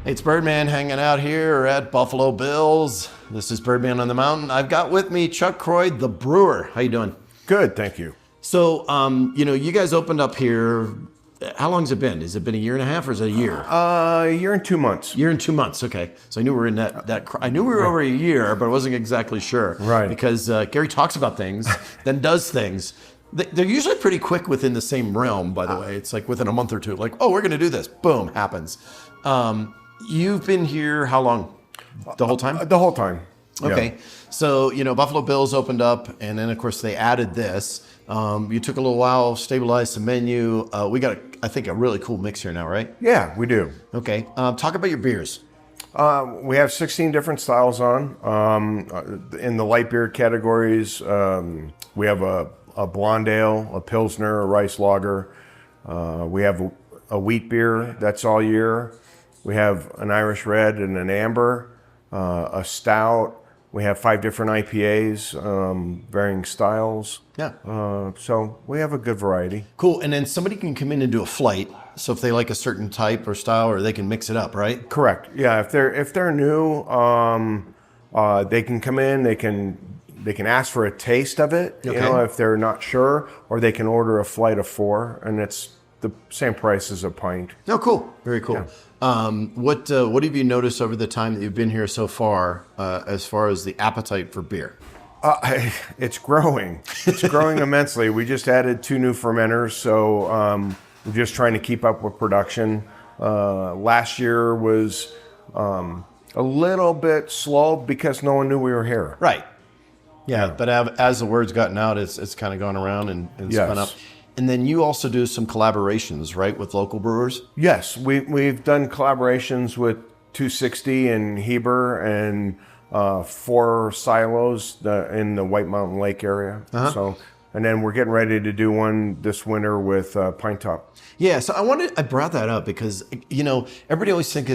Hey, it's Birdman hanging out here at Buffalo Bills. This is Birdman on the Mountain. I've got with me Chuck Croix, the brewer. How you doing? Good, thank you. So, you guys opened up here. How long has it been? Has it been a year and a half or is it a year? A year and 2 months. Year and 2 months. Okay. So I knew we were in I knew we were over a year, but I wasn't exactly sure. Right. Because Gary talks about things, then does things. They're usually pretty quick within the same realm, by the way. It's like within a month or two, like, oh, we're going to do this. Boom, happens. You've been here how long? The whole time? The whole time. Okay. Yeah. So, Buffalo Bills opened up, and then, of course, they added this. You took a little while, stabilized the menu. We got, I think, a really cool mix here now, right? Yeah, we do. Okay. Talk about your beers. We have 16 different styles on. In the light beer categories, we have a blonde ale, a pilsner, a rice lager. We have a wheat beer that's all year. We have an Irish red and an amber, a stout. We have 5 different IPAs, varying styles. Yeah. So we have a good variety. Cool. And then somebody can come in and do a flight. So if they like a certain type or style, or they can mix it up, right? Correct. Yeah. If they're new, they can come in. They can ask for a taste of it. Okay. If they're not sure, or they can order a flight of 4, and it's the same price as a pint. Oh, cool. Very cool. Yeah. What have you noticed over the time that you've been here so far as the appetite for beer? It's growing. It's growing immensely. We just added 2 new fermenters, so we're just trying to keep up with production. Last year was a little bit slow because no one knew we were here. Right. Yeah, but as the word's gotten out, it's kind of gone around and spun up. And then you also do some collaborations, right, with local brewers? Yes, we've done collaborations with 260 and Heber and 4 silos in the White Mountain Lake area. Uh-huh. So, and then we're getting ready to do one this winter with Pine Top. Yeah, so I brought that up because everybody always thinks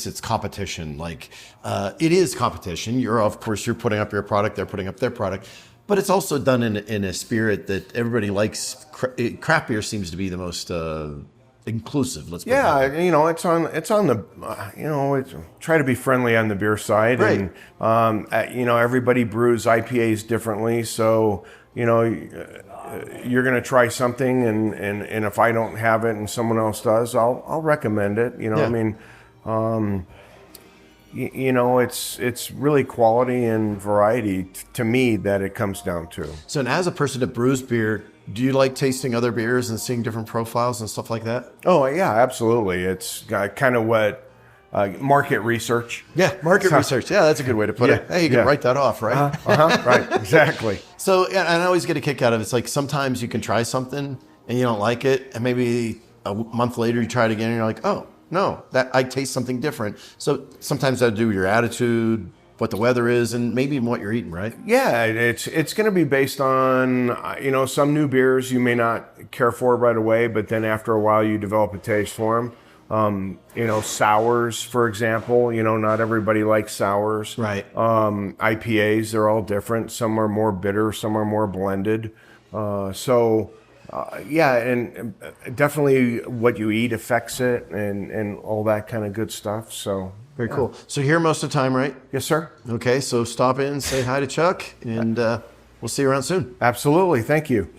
it's competition. Like it is competition. You're putting up your product, they're putting up their product. But it's also done in a spirit that everybody likes. Craft beer seems to be the most inclusive. Let's put it that way. It's on the try to be friendly on the beer side, right. And everybody brews IPAs differently, so you're going to try something, and if I don't have it and someone else does, I'll recommend it. Yeah. I mean. It's really quality and variety to me that it comes down to. So, and as a person that brews beer, do you like tasting other beers and seeing different profiles and stuff like that? Oh, yeah, absolutely. It's kind of what market research. Yeah, market research. Yeah, that's a good way to put it. Hey, you can write that off, right? Right, exactly. So, and I always get a kick out of it. It's like sometimes you can try something and you don't like it, and maybe a month later you try it again and you're like, oh, no, that I taste something different. So sometimes that do with your attitude, what the weather is, and maybe even what you're eating, right? Yeah, it's going to be based on, some new beers you may not care for right away, but then after a while you develop a taste for them. Sours, for example, not everybody likes sours. Right. IPAs, they're all different. Some are more bitter, some are more blended. And definitely what you eat affects it and all that kind of good stuff. So very cool. So you're here most of the time, right? Yes, sir. Okay, so stop in, say hi to Chuck, and we'll see you around soon. Absolutely. Thank you.